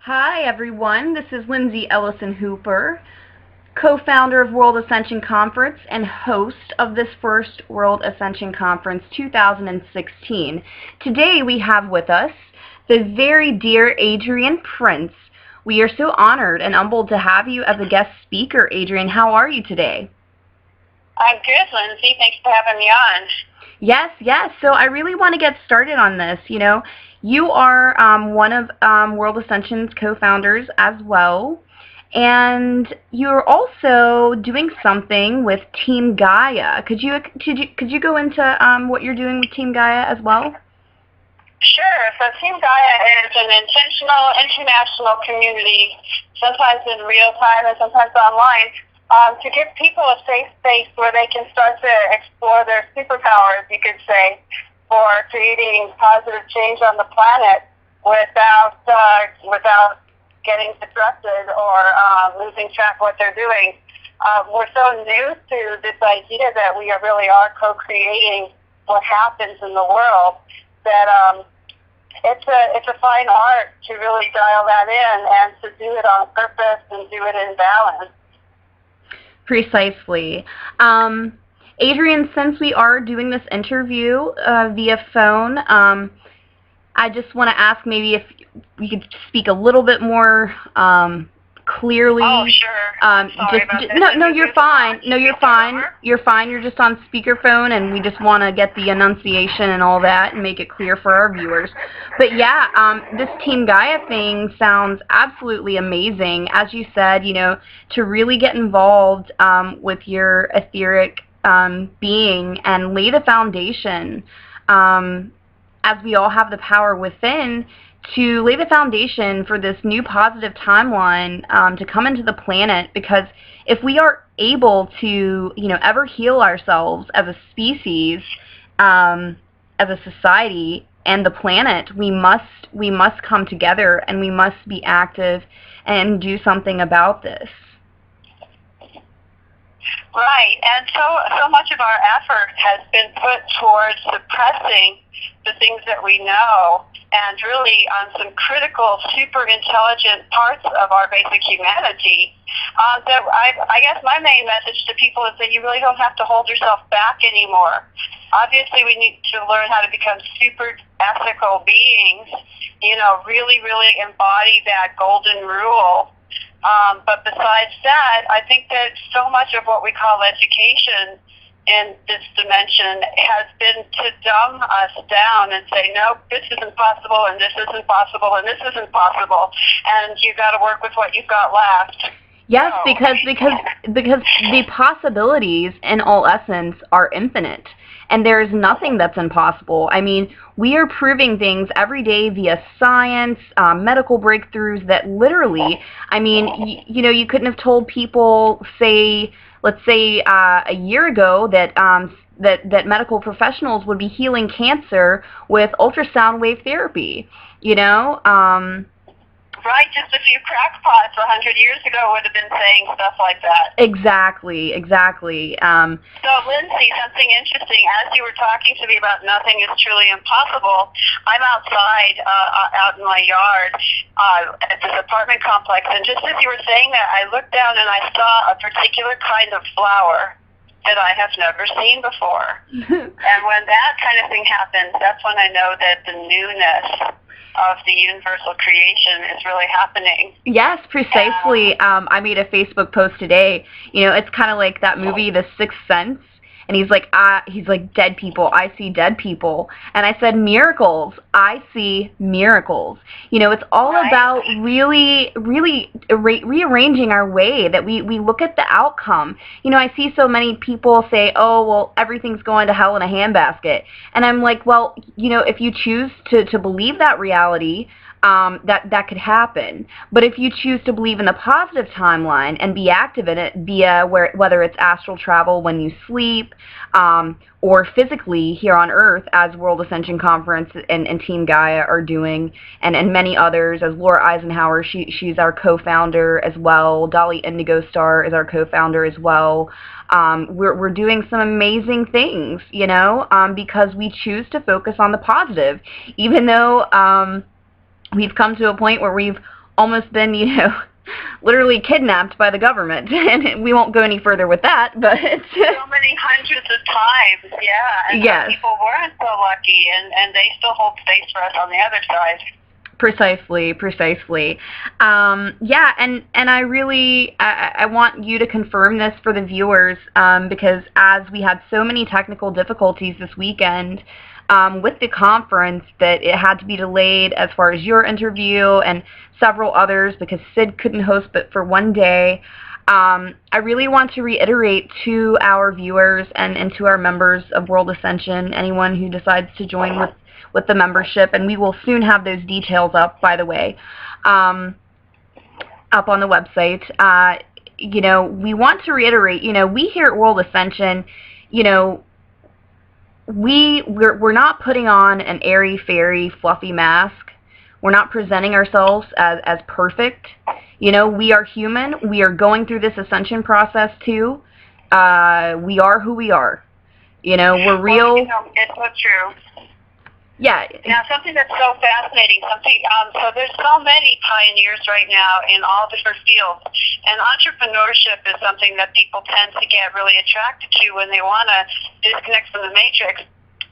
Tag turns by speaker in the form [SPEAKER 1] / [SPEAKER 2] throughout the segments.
[SPEAKER 1] Hi everyone, this is Lindsey Eliocin Hooper, co-founder of World Ascension Conference and host of this first World Ascension Conference 2016. Today we have with us the very dear Adrienne Prince. We are so honored and humbled to have you as a guest speaker. Adrienne, how are you today?
[SPEAKER 2] I'm good, Lindsey. Thanks for having me on.
[SPEAKER 1] Yes. So I really want to get started on this. You are one of World Ascension's co-founders as well, and you're also doing something with Team Gaia. Could you go into what you're doing with Team Gaia as well?
[SPEAKER 2] Sure. So Team Gaia is an intentional international community, sometimes in real time and sometimes online, to give people a safe space where they can start to explore their superpowers, you could say, for creating positive change on the planet without getting disrupted or losing track of what they're doing. We're so new to this idea that we really are co-creating what happens in the world that it's a fine art to really dial that in and to do it on purpose and do it in balance.
[SPEAKER 1] Precisely. Adrienne, since we are doing this interview via phone, I just want to ask maybe if you could speak a little bit more clearly.
[SPEAKER 2] Oh, sure. Sorry about that.
[SPEAKER 1] No, you're fine. No, you're fine. You're fine. You're just on speakerphone, and we just want to get the enunciation and all that and make it clear for our viewers. But yeah, this Team Gaia thing sounds absolutely amazing. As you said, to really get involved with your etheric being and lay the foundation, as we all have the power within, to lay the foundation for this new positive timeline to come into the planet. Because if we are able to, ever heal ourselves as a species, as a society, and the planet, we must come together and we must be active and do something about this.
[SPEAKER 2] Right, and so much of our effort has been put towards suppressing the things that we know and really on some critical, super intelligent parts of our basic humanity. That I guess my main message to people is that you really don't have to hold yourself back anymore. Obviously, we need to learn how to become super ethical beings, really, really embody that golden rule. But besides that, I think that so much of what we call education in this dimension has been to dumb us down and say, no, this isn't possible, and this isn't possible, and this isn't possible, and you've got to work with what you've got left.
[SPEAKER 1] Yes, because the possibilities in all essence are infinite. And there is nothing that's impossible. I mean, we are proving things every day via science, medical breakthroughs that literally, I mean, you couldn't have told people, let's say a year ago that that medical professionals would be healing cancer with ultrasound wave therapy.
[SPEAKER 2] Right, just a few crackpots 100 years ago would have been saying stuff like that.
[SPEAKER 1] Exactly.
[SPEAKER 2] So, Lindsey, something interesting. As you were talking to me about nothing is truly impossible, I'm outside, out in my yard, at this apartment complex, and just as you were saying that, I looked down and I saw a particular kind of flower that I have never seen before. And when that kind of thing happens, that's when I know that the newness of the universal creation is really happening.
[SPEAKER 1] Yes, precisely. I made a Facebook post today. It's kind of like that movie, The Sixth Sense. And he's like, dead people. I see dead people. And I said, miracles. I see miracles. It's all about really, really rearranging our way that we look at the outcome. I see so many people say, oh, well, everything's going to hell in a handbasket. And I'm like, well, if you choose to believe that reality, that could happen. But if you choose to believe in the positive timeline and be active in it via whether it's astral travel when you sleep, or physically here on Earth, as World Ascension Conference and Team Gaia are doing, and many others, as Laura Eisenhower, she's our co-founder as well. Dolly Indigo Star is our co-founder as well. We're doing some amazing things, because we choose to focus on the positive, even though we've come to a point where we've almost been, literally kidnapped by the government. And we won't go any further with that, but
[SPEAKER 2] so many hundreds of times, yeah. And
[SPEAKER 1] yes.
[SPEAKER 2] some people weren't so lucky, and they still hold space for us on the other side.
[SPEAKER 1] Precisely. Yeah, and I really, I want you to confirm this for the viewers, because as we had so many technical difficulties this weekend with the conference, that it had to be delayed as far as your interview and several others because Sid couldn't host but for one day. I really want to reiterate to our viewers and to our members of World Ascension, anyone who decides to join with the membership, and we will soon have those details up, by the way, up on the website. We want to reiterate, we here at World Ascension, we're not putting on an airy-fairy fluffy mask. We're not presenting ourselves as perfect. We are human. We are going through this ascension process too. We are who we are. We're real.
[SPEAKER 2] Well, it's so true.
[SPEAKER 1] Yeah.
[SPEAKER 2] Now, something that's so fascinating, so there's so many pioneers right now in all different fields, and entrepreneurship is something that people tend to get really attracted to when they want to disconnect from the matrix.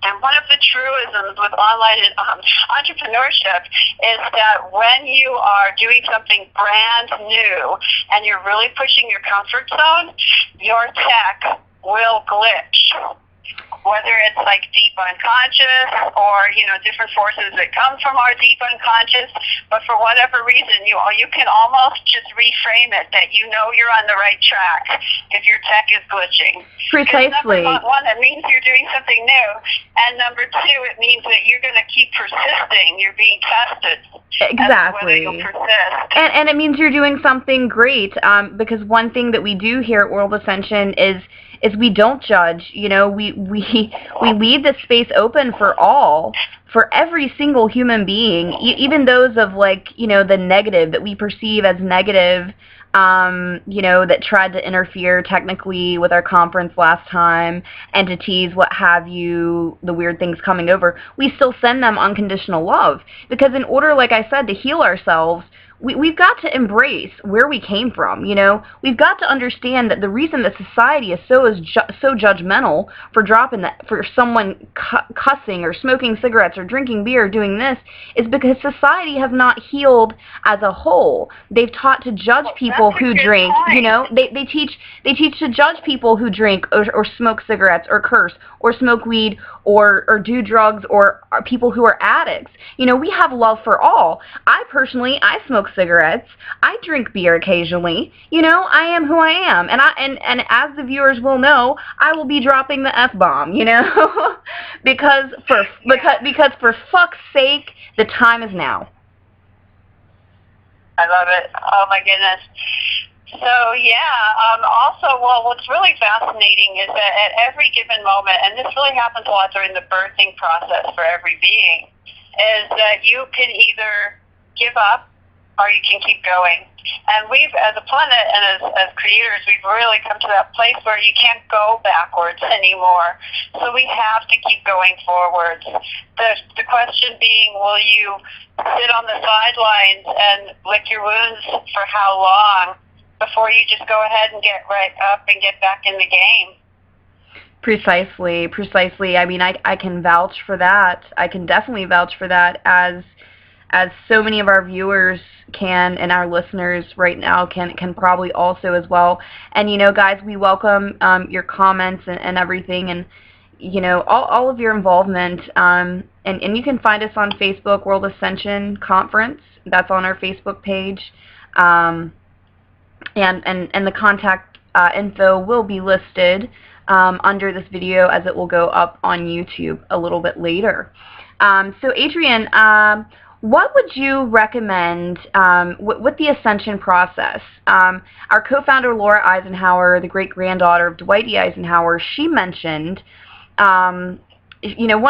[SPEAKER 2] And one of the truisms with online entrepreneurship is that when you are doing something brand new and you're really pushing your comfort zone, your tech will glitch. Whether it's like deep unconscious or, different forces that come from our deep unconscious, but for whatever reason, you can almost just reframe it that you're on the right track if your tech is glitching.
[SPEAKER 1] Precisely.
[SPEAKER 2] Number one, it means you're doing something new, and number two, it means that you're going to keep persisting. You're being tested.
[SPEAKER 1] Exactly.
[SPEAKER 2] As to whether you'll persist.
[SPEAKER 1] And it means you're doing something great, because one thing that we do here at World Ascension is we don't judge. We leave the space open for all, for every single human being, even those of the negative that we perceive as negative, that tried to interfere technically with our conference last time, entities, what have you, the weird things coming over. We still send them unconditional love, because in order, like I said, to heal ourselves, we've got to embrace where we came from. We've got to understand that the reason that society is so judgmental for someone cussing or smoking cigarettes or drinking beer or doing this is because society has not healed as a whole. They've taught to judge people who drink. They teach to judge people who drink or smoke cigarettes or curse or smoke weed or do drugs or are people who are addicts. We have love for all. I smoke cigarettes. I drink beer occasionally. I am who I am, and as the viewers will know, I will be dropping the F-bomb. because for fuck's sake, the time is now.
[SPEAKER 2] I love it. Oh my goodness. So also, what's really fascinating is that at every given moment, and this really happens a lot during the birthing process for every being, is that you can either give up or you can keep going. And we've, as a planet and as creators, we've really come to that place where you can't go backwards anymore. So we have to keep going forwards. The question being, will you sit on the sidelines and lick your wounds for how long before you just go ahead and get right up and get back in the game?
[SPEAKER 1] Precisely. I mean, I can vouch for that. I can definitely vouch for that, as so many of our viewers can, and our listeners right now can probably also as well. And guys, we welcome your comments and everything, and all of your involvement. And you can find us on Facebook, World Ascension Conference. That's on our Facebook page. And the contact info will be listed under this video, as it will go up on YouTube a little bit later. So Adrienne, what would you recommend with the Ascension process? Our co-founder Laura Eisenhower, the great-granddaughter of Dwight D. Eisenhower, she mentioned, one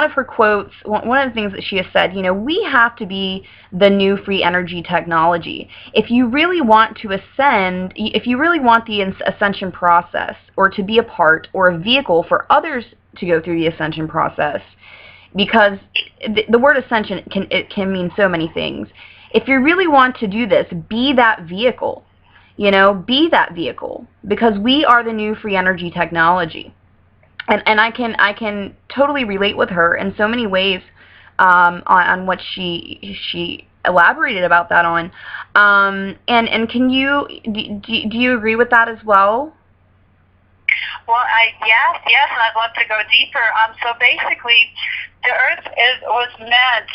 [SPEAKER 1] of her quotes, one of the things that she has said, we have to be the new free energy technology. If you really want to ascend, if you really want the Ascension process, or to be a part or a vehicle for others to go through the Ascension process, because the word ascension can mean so many things. if you really want to do this, be that vehicle. Be that vehicle, because we are the new free energy technology. And I can totally relate with her in so many ways, on what she elaborated about that on. And can do you agree with that as well?
[SPEAKER 2] Well, yes, and I'd love to go deeper. So basically, the Earth was meant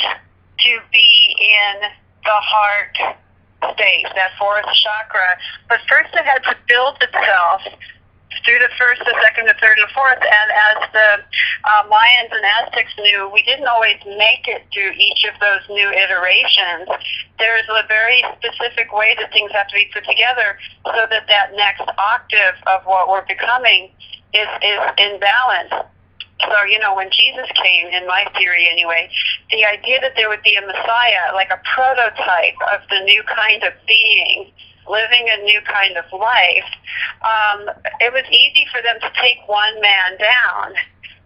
[SPEAKER 2] to be in the heart state, that fourth chakra. But first it had to build itself through the first, the second, the third, and the fourth. And as the Mayans and Aztecs knew, we didn't always make it through each of those new iterations. There's a very specific way that things have to be put together so that that next octave of what we're becoming is in balance. So, when Jesus came, in my theory anyway, the idea that there would be a Messiah, like a prototype of the new kind of being, living a new kind of life, it was easy for them to take one man down.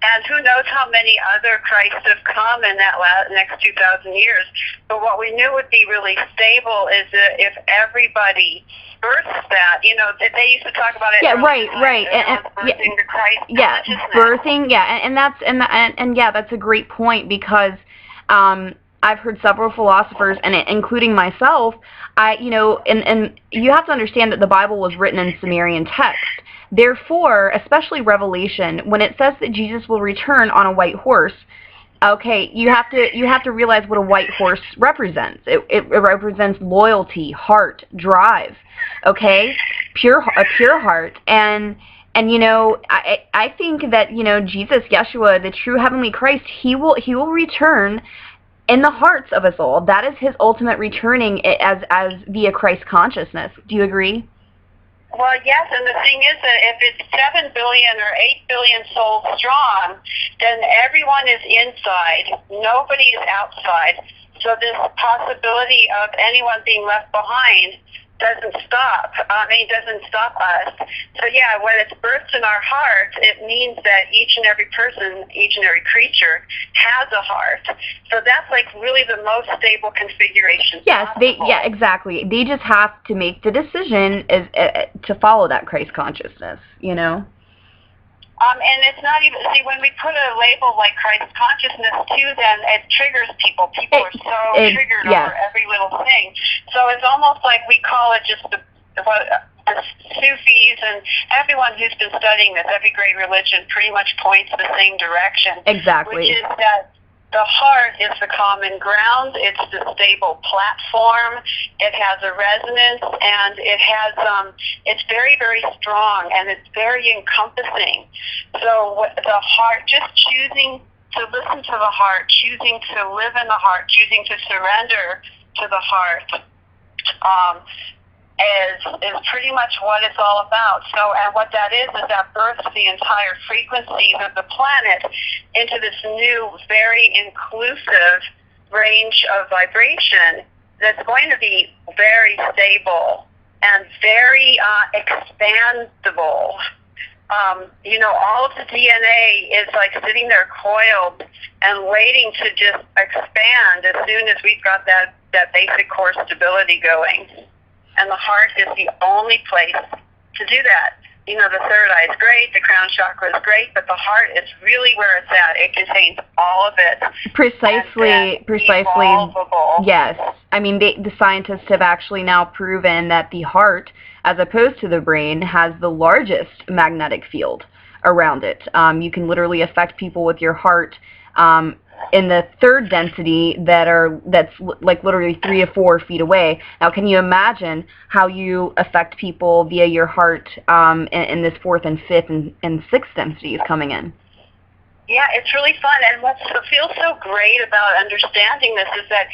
[SPEAKER 2] And who knows how many other Christs have come in that next 2,000 years. But what we knew would be really stable is that if everybody births that, they used to talk about it.
[SPEAKER 1] Yeah, right.
[SPEAKER 2] Birthing the Christ consciousness.
[SPEAKER 1] Birthing, and that's a great point, because I've heard several philosophers, and including myself, and you have to understand that the Bible was written in Sumerian text. Therefore, especially Revelation, when it says that Jesus will return on a white horse, okay, you have to realize what a white horse represents. It represents loyalty, heart, drive. Okay, a pure heart, and I think that Jesus, Yeshua, the true heavenly Christ, he will return in the hearts of us all. That is his ultimate returning as via Christ consciousness. Do you agree?
[SPEAKER 2] Well, yes, and the thing is that if it's 7 billion or 8 billion souls strong, then everyone is inside. Nobody is outside. So this possibility of anyone being left behind doesn't stop. Doesn't stop us. So yeah, when it's birthed in our hearts, it means that each and every person, each and every creature has a heart. So that's like really the most stable configuration possible.
[SPEAKER 1] Exactly. They just have to make the decision to follow that Christ consciousness,
[SPEAKER 2] And it's not even, when we put a label like Christ consciousness too, then it triggers people. People are so triggered over every little thing. So it's almost like we call it just the Sufis and everyone who's been studying this, every great religion pretty much points the same direction.
[SPEAKER 1] Exactly.
[SPEAKER 2] Which is that the heart is the common ground. It's the stable platform. It has a resonance, and it has it's very, very strong, and it's very encompassing. So the heart, just choosing to listen to the heart, choosing to live in the heart, choosing to surrender to the heart, is pretty much what it's all about. So, and what that is that births the entire frequencies of the planet into this new, very inclusive range of vibration that's going to be very stable and very expandable. All of the DNA is like sitting there coiled and waiting to just expand as soon as we've got that basic core stability going. And the heart is the only place to do that. The third eye is great, the crown chakra is great, but the heart is really where it's at. It contains all of it.
[SPEAKER 1] Precisely.
[SPEAKER 2] Evolvable.
[SPEAKER 1] Yes. The scientists have actually now proven that the heart, as opposed to the brain, has the largest magnetic field around it. You can literally affect people with your heart in the third density that's like literally 3 or 4 feet away. Now, can you imagine how you affect people via your heart in this 4th and 5th and 6th densities coming in?
[SPEAKER 2] Yeah, it's really fun. And what feels so great about understanding this is that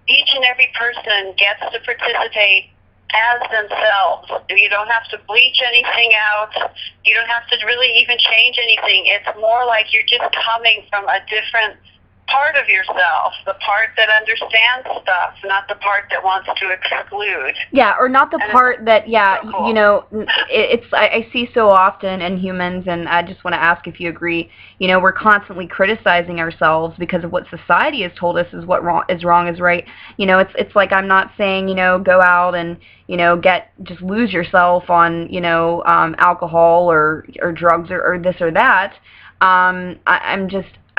[SPEAKER 2] each and every person gets to participate as themselves. You don't have to bleach anything out. You don't have to really even change anything. It's more like you're just coming from a different part of yourself, the part that understands stuff, not the part that wants to exclude.
[SPEAKER 1] Yeah, or not the part that,
[SPEAKER 2] so cool.
[SPEAKER 1] you know, I see so often in humans, and I just want to ask if you agree, you know, we're constantly criticizing ourselves because of what society has told us is what wrong is right. You know, it's like, I'm not saying, you know, go out and, you know, just lose yourself on, you know, alcohol or drugs or this or that.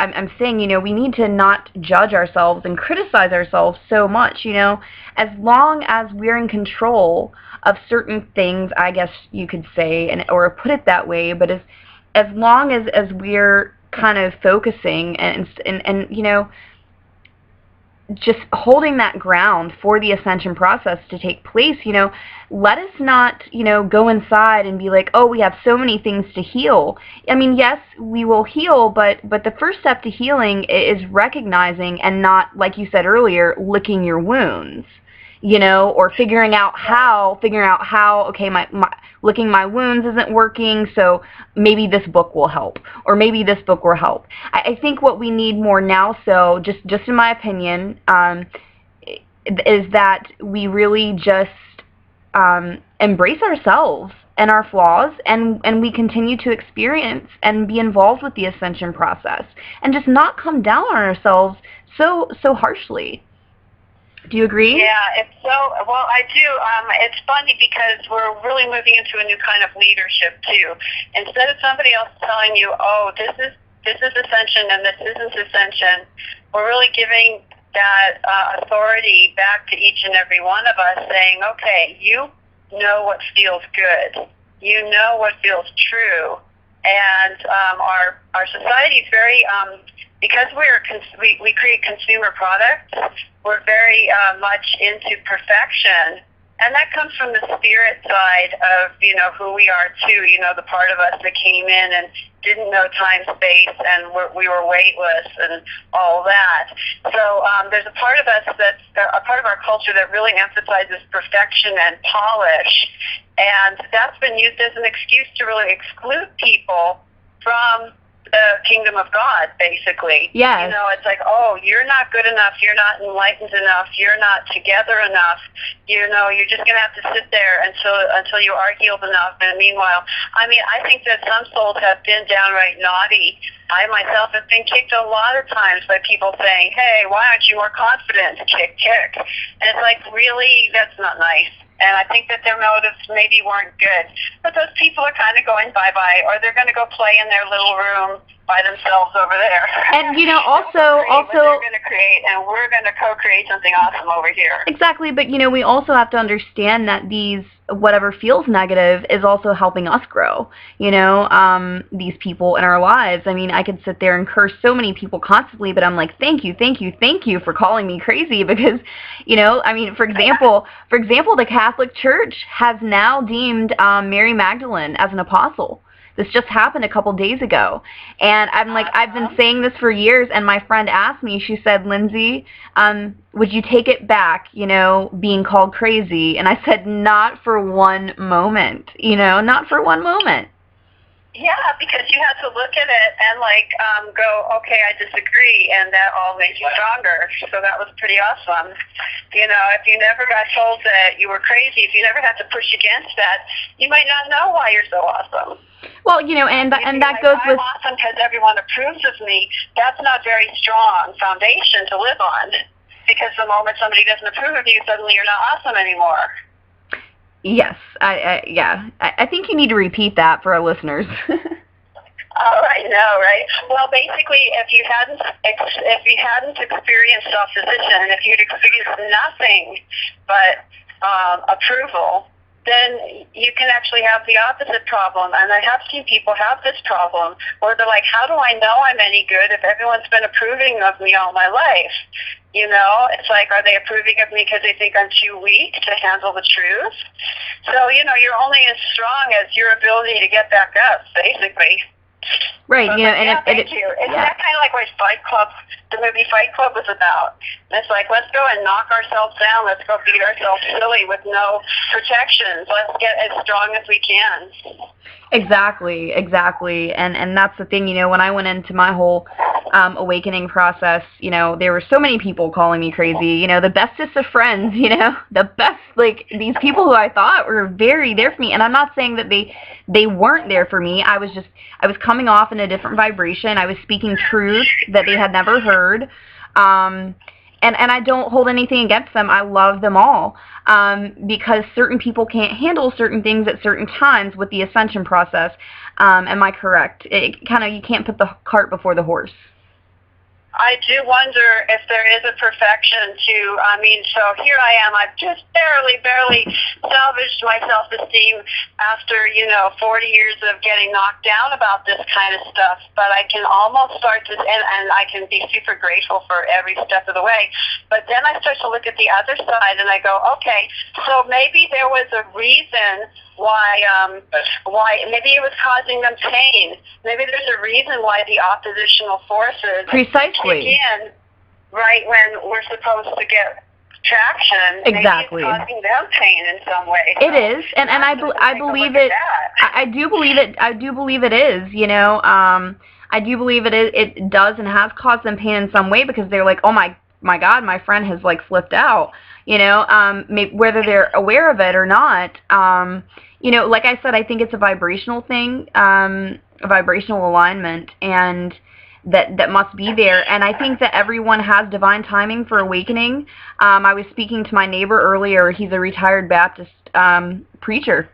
[SPEAKER 1] I'm saying, you know, we need to not judge ourselves and criticize ourselves so much, you know, as long as we're in control of certain things, I guess you could say, or put it that way, but as long as we're kind of focusing and you know, just holding that ground for the ascension process to take place, you know, let us not, you know, go inside and be like, oh, we have so many things to heal. I mean, yes, we will heal, but the first step to healing is recognizing and not, like you said earlier, licking your wounds, you know, or figuring out how, okay, my licking my wounds isn't working, so maybe this book will help, or maybe this book will help. I think what we need more now, so just in my opinion, is that we really just embrace ourselves and our flaws, and we continue to experience and be involved with the ascension process, and just not come down on ourselves so harshly. Do you agree?
[SPEAKER 2] Yeah, it's so, well, I do. It's funny because we're really moving into a new kind of leadership too. Instead of somebody else telling you, oh, this is ascension and this isn't ascension, we're really giving that authority back to each and every one of us, saying, okay, you know what feels good. You know what feels true. And our society is very, because we create consumer products, we're very much into perfection. And that comes from the spirit side of, you know, who we are too, you know, the part of us that came in and didn't know time, space, and we were weightless and all that. So there's a part of us that's a part of our culture that really emphasizes perfection and polish. And that's been used as an excuse to really exclude people from the kingdom of God, basically.
[SPEAKER 1] Yeah.
[SPEAKER 2] You know, it's like, oh, you're not good enough, you're not enlightened enough, you're not together enough, you know, you're just going to have to sit there until you are healed enough. And meanwhile, I mean, I think that some souls have been downright naughty. I myself have been kicked a lot of times by people saying, hey, why aren't you more confident? Kick. And it's like, really, that's not nice. And I think that their motives maybe weren't good. But those people are kind of going bye-bye, or they're going to go play in their little room by themselves over there.
[SPEAKER 1] And, you know, also
[SPEAKER 2] they're going to create, and we're going to co-create something awesome over here.
[SPEAKER 1] Exactly, but, you know, we also have to understand that whatever feels negative is also helping us grow, you know, these people in our lives. I mean, I could sit there and curse so many people constantly, but I'm like, thank you for calling me crazy, because, you know, I mean, for example, the Catholic Church has now deemed Mary Magdalene as an apostle. This just happened a couple days ago. And I'm like, I've been saying this for years, and my friend asked me, she said, Lindsey, would you take it back, you know, being called crazy? And I said, not for one moment, you know, not for one moment.
[SPEAKER 2] Yeah, because you had to look at it and, like, go, okay, I disagree, and that all made you stronger. So that was pretty awesome. You know, if you never got told that you were crazy, if you never had to push against that, you might not know why you're so awesome.
[SPEAKER 1] Well, you know, and that
[SPEAKER 2] like,
[SPEAKER 1] goes with...
[SPEAKER 2] I'm awesome because everyone approves of me. That's not very strong foundation to live on, because the moment somebody doesn't approve of you, suddenly you're not awesome anymore.
[SPEAKER 1] Yes, I think you need to repeat that for our listeners.
[SPEAKER 2] Oh, I know, right? Well, basically, if you hadn't experienced self-decision, if you'd experienced nothing but approval, then you can actually have the opposite problem. And I have seen people have this problem where they're like, how do I know I'm any good if everyone's been approving of me all my life? You know, it's like, are they approving of me because they think I'm too weak to handle the truth? So, you know, you're only as strong as your ability to get back up, basically.
[SPEAKER 1] Right,
[SPEAKER 2] so
[SPEAKER 1] you know,
[SPEAKER 2] like,
[SPEAKER 1] and
[SPEAKER 2] thank you. Isn't that kind of like what the movie Fight Club was about? It's like, let's go and knock ourselves down. Let's go beat ourselves silly with no protections. Let's get as strong as we can.
[SPEAKER 1] Exactly. And that's the thing, you know, when I went into my whole awakening process, there were so many people calling me crazy, the bestest of friends, the best, like, these people who I thought were very there for me. And I'm not saying that they weren't there for me. I was coming off in a different vibration. I was speaking truth that they had never heard. And I don't hold anything against them. I love them all, because certain people can't handle certain things at certain times with the ascension process. Am I correct? You can't put the cart before the horse.
[SPEAKER 2] I do wonder if there is a perfection so here I am. I've just barely salvaged my self-esteem after, 40 years of getting knocked down about this kind of stuff. But I can almost start to, and I can be super grateful for every step of the way. But then I start to look at the other side and I go, okay, so maybe there was a reason why maybe it was causing them pain. Maybe there's a reason why the oppositional forces
[SPEAKER 1] precisely
[SPEAKER 2] kick in right when we're supposed to get traction.
[SPEAKER 1] Exactly.
[SPEAKER 2] Maybe it's causing them pain in some way.
[SPEAKER 1] It is, and I believe it. I do believe it. I do believe it is. I do believe it is. It does and has caused them pain in some way, because they're like, oh my God, my friend has like flipped out. Whether they're aware of it or not. Like I said, I think it's a vibrational thing, a vibrational alignment, and that must be there. And I think that everyone has divine timing for awakening. I was speaking to my neighbor earlier. He's a retired Baptist preacher,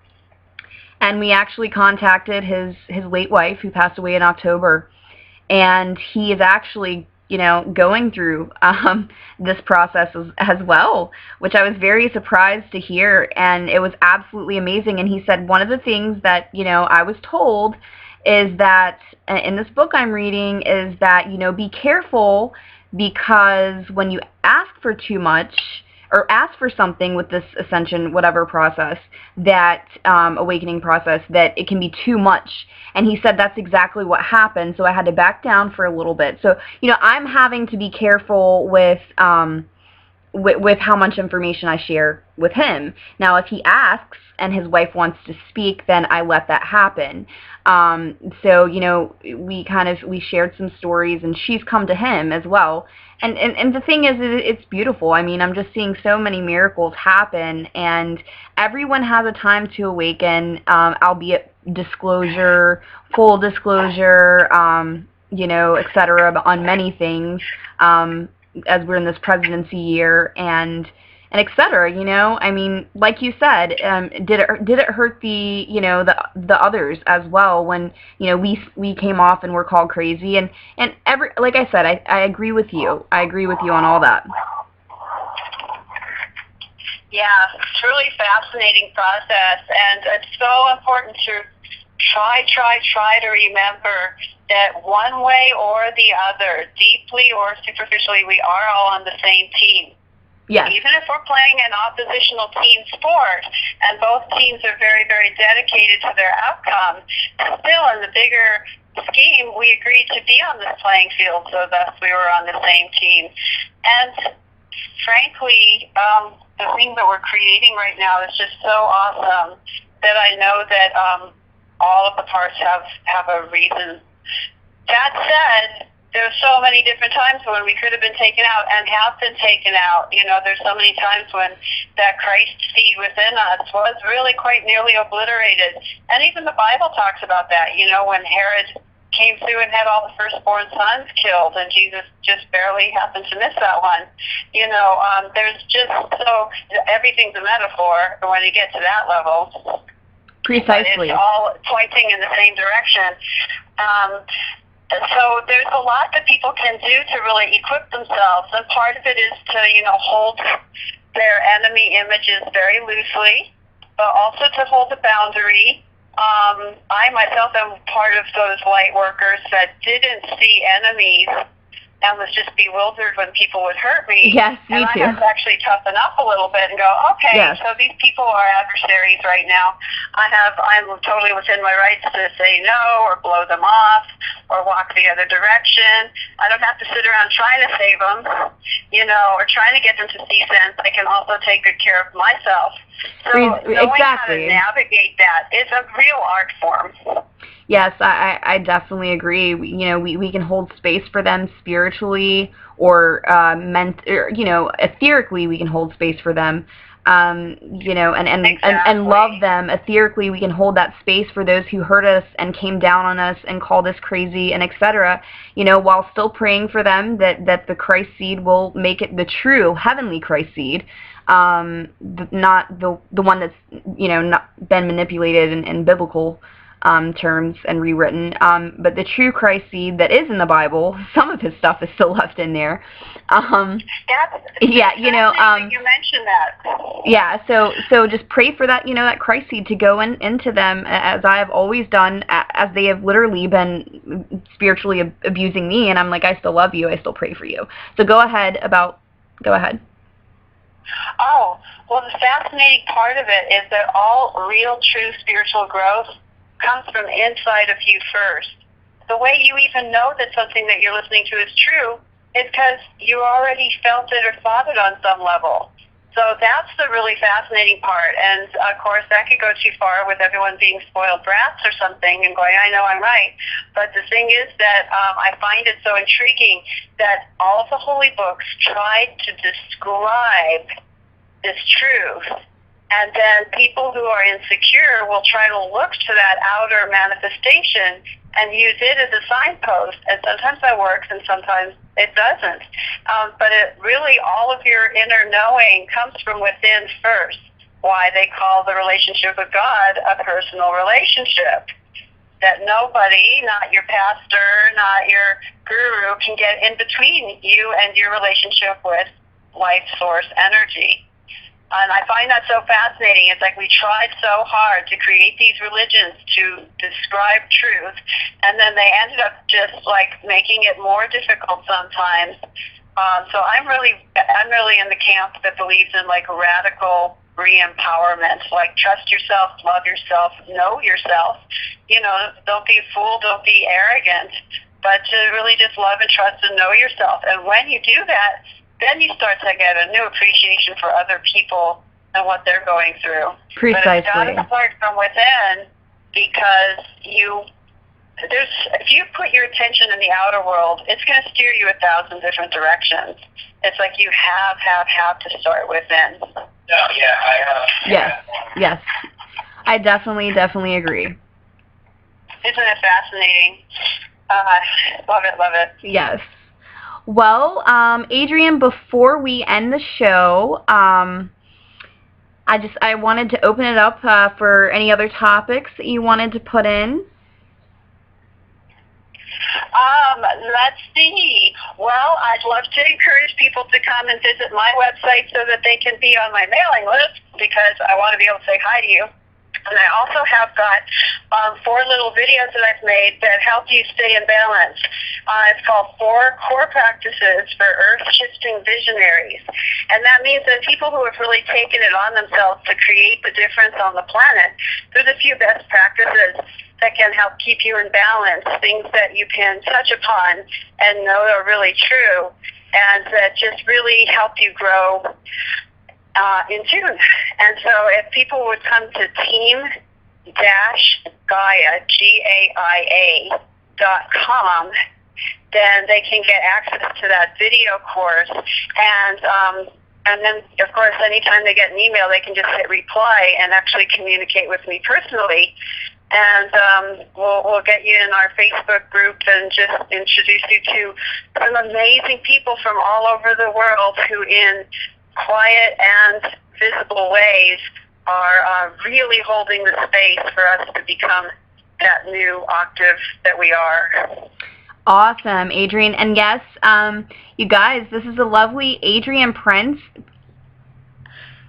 [SPEAKER 1] and we actually contacted his late wife, who passed away in October, and he is actually going through this process as well, which I was very surprised to hear, and it was absolutely amazing. And he said one of the things that I was told is that in this book I'm reading is that be careful, because when you ask for too much or ask for something with this ascension whatever process, that awakening process, that it can be too much. And he said that's exactly what happened, so I had to back down for a little bit. So I'm having to be careful with how much information I share with him. Now, if he asks and his wife wants to speak, then I let that happen. So we shared some stories, and she's come to him as well. And the thing is, it's beautiful. I mean, I'm just seeing so many miracles happen, and everyone has a time to awaken, albeit disclosure, full disclosure, etc. on many things, as we're in this presidency year, and etc. I mean, like you said, did it hurt the the others as well when we came off and were called crazy, and like I said, I agree with you. I agree with you on all that.
[SPEAKER 2] Yeah, truly fascinating process, and it's so important to try to remember that one way or the other, deeply or superficially, we are all on the same team.
[SPEAKER 1] Yes.
[SPEAKER 2] Even if we're playing an oppositional team sport, and both teams are very, very dedicated to their outcome, still in the bigger scheme, we agreed to be on this playing field, so thus we were on the same team. And frankly, the thing that we're creating right now is just so awesome that I know that all of the parts have a reason. That said, there's so many different times when we could have been taken out and have been taken out. There's so many times when that Christ seed within us was really quite nearly obliterated. And even the Bible talks about that, when Herod came through and had all the firstborn sons killed, and Jesus just barely happened to miss that one. There's just everything's a metaphor when you get to that level.
[SPEAKER 1] Precisely.
[SPEAKER 2] But it's all pointing in the same direction. So there's a lot that people can do to really equip themselves, and part of it is to, hold their enemy images very loosely, but also to hold the boundary. I myself am part of those light workers that didn't see enemies and was just bewildered when people would hurt me.
[SPEAKER 1] Yes, me too.
[SPEAKER 2] And I had to actually toughen up a little bit and go, okay, yes. So these people are adversaries right now. I'm totally within my rights to say no or blow them off or walk the other direction. I don't have to sit around trying to save them, or trying to get them to see sense. I can also take good care of myself. So knowing how to navigate that is a real art form.
[SPEAKER 1] Yes, I definitely agree. We can hold space for them spiritually or etherically we can hold space for them. And love them. Etherically, we can hold that space for those who hurt us and came down on us and called us crazy and etc. While still praying for them that the Christ seed will make it the true heavenly Christ seed, not the one that's not been manipulated in biblical terms and rewritten, but the true Christ seed that is in the Bible. Some of his stuff is still left in there. Yeah,
[SPEAKER 2] you mentioned that.
[SPEAKER 1] Yeah, so just pray for that, that Christ seed to go into them, as I have always done, as they have literally been spiritually abusing me, and I'm like, I still love you, I still pray for you. So go ahead.
[SPEAKER 2] Oh, well, the fascinating part of it is that all real, true spiritual growth comes from inside of you first. The way you even know that something that you're listening to is true is because you already felt it or thought it on some level. So that's the really fascinating part. And, of course, that could go too far with everyone being spoiled brats or something and going, I know I'm right. But the thing is that I find it so intriguing that all of the holy books tried to describe this truth. And then people who are insecure will try to look to that outer manifestation and use it as a signpost. And sometimes that works and sometimes it doesn't. But it really, all of your inner knowing comes from within first. Why they call the relationship with God a personal relationship. That nobody, not your pastor, not your guru, can get in between you and your relationship with life source energy. And I find that so fascinating. It's like we tried so hard to create these religions to describe truth, and then they ended up just like making it more difficult sometimes. So I'm really in the camp that believes in like radical re-empowerment, like trust yourself, love yourself, know yourself. Don't be a fool, don't be arrogant, but to really just love and trust and know yourself. And when you do that, then you start to get a new appreciation for other people and what they're going through.
[SPEAKER 1] Precisely.
[SPEAKER 2] But it's got to start from within, because if you put your attention in the outer world, it's going to steer you 1,000 different directions. It's like you have to start within.
[SPEAKER 1] Yes. I definitely agree.
[SPEAKER 2] Isn't it fascinating? Love it.
[SPEAKER 1] Yes. Well, Adrienne, before we end the show, I wanted to open it up for any other topics that you wanted to put in.
[SPEAKER 2] Let's see. Well, I'd love to encourage people to come and visit my website so that they can be on my mailing list, because I want to be able to say hi to you. And I also have got 4 little videos that I've made that help you stay in balance. It's called 4 Core Practices for Earth-Shifting Visionaries. And that means that people who have really taken it on themselves to create the difference on the planet, there's a few best practices that can help keep you in balance, things that you can touch upon and know are really true, and that just really help you grow in tune. And so if people would come to team-gaia, GAIA.com, then they can get access to that video course. And then, of course, anytime they get an email, they can just hit reply and actually communicate with me personally. And we'll get you in our Facebook group and just introduce you to some amazing people from all over the world who, in quiet and visible ways, are really holding the space for us to become that new octave that we are.
[SPEAKER 1] Awesome, Adrienne. And yes, you guys, this is the lovely Adrienne Prince.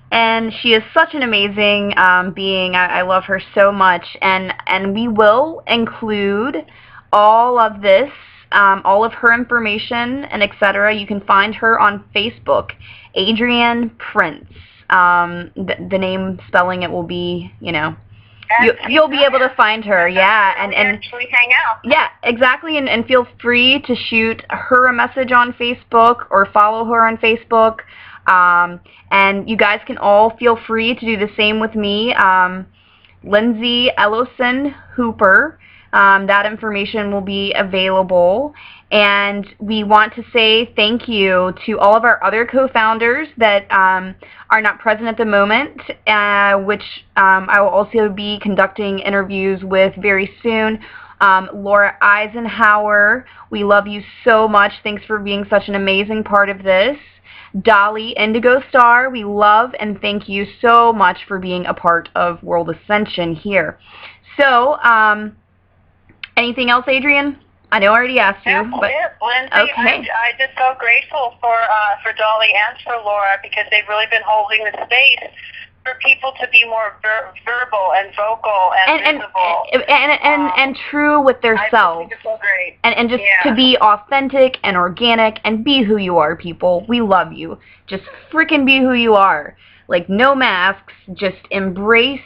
[SPEAKER 1] And she is such an amazing being. I love her so much. And we will include all of this, all of her information and etc. You can find her on Facebook, Adrienne Prince. The name spelling it will be, you'll be able to find her. Yeah, and
[SPEAKER 2] we hang out.
[SPEAKER 1] Yeah, exactly. And feel free to shoot her a message on Facebook or follow her on Facebook. And you guys can all feel free to do the same with me. Lindsey Eliocin Hooper That information will be available. And we want to say thank you to all of our other co-founders that are not present at the moment, which I will also be conducting interviews with very soon. Laura Eisenhower, we love you so much. Thanks for being such an amazing part of this. Dolly Indigo Star, we love and thank you so much for being a part of World Ascension here. So, anything else, Adrienne? I know I already asked you.
[SPEAKER 2] That's
[SPEAKER 1] but
[SPEAKER 2] it, Lindsey.
[SPEAKER 1] Okay.
[SPEAKER 2] I'm just so grateful for Dolly and for Laura, because they've really been holding the space for people to be more verbal and vocal and visible.
[SPEAKER 1] And true with their selves.
[SPEAKER 2] I think it's so great.
[SPEAKER 1] And just to be authentic and organic and be who you are, people. We love you. Just freaking be who you are. Like, no masks. Just embrace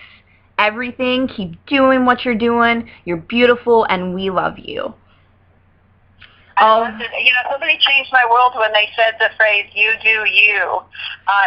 [SPEAKER 1] everything. Keep doing what you're doing. You're beautiful, and we love you.
[SPEAKER 2] I loved it. You know, somebody changed my world when they said the phrase, "You do you."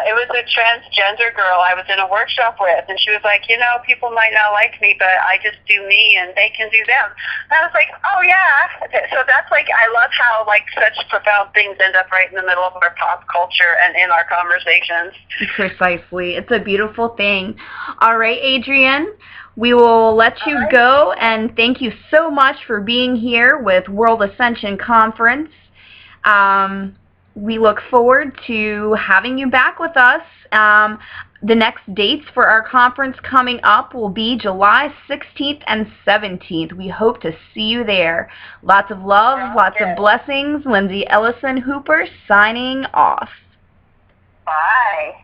[SPEAKER 2] It was a transgender girl I was in a workshop with, and she was like, you know, people might not like me, but I just do me, and they can do them. And I was like, oh, yeah. So that's like, I love how, like, such profound things end up right in the middle of our pop culture and in our conversations.
[SPEAKER 1] Precisely. It's a beautiful thing. All right, Adrienne. We will let you go, and thank you so much for being here with World Ascension Conference. We look forward to having you back with us. The next dates for our conference coming up will be July 16th and 17th. We hope to see you there. Lots of love, lots of blessings. Lindsey Eliocin Hooper signing off.
[SPEAKER 2] Bye.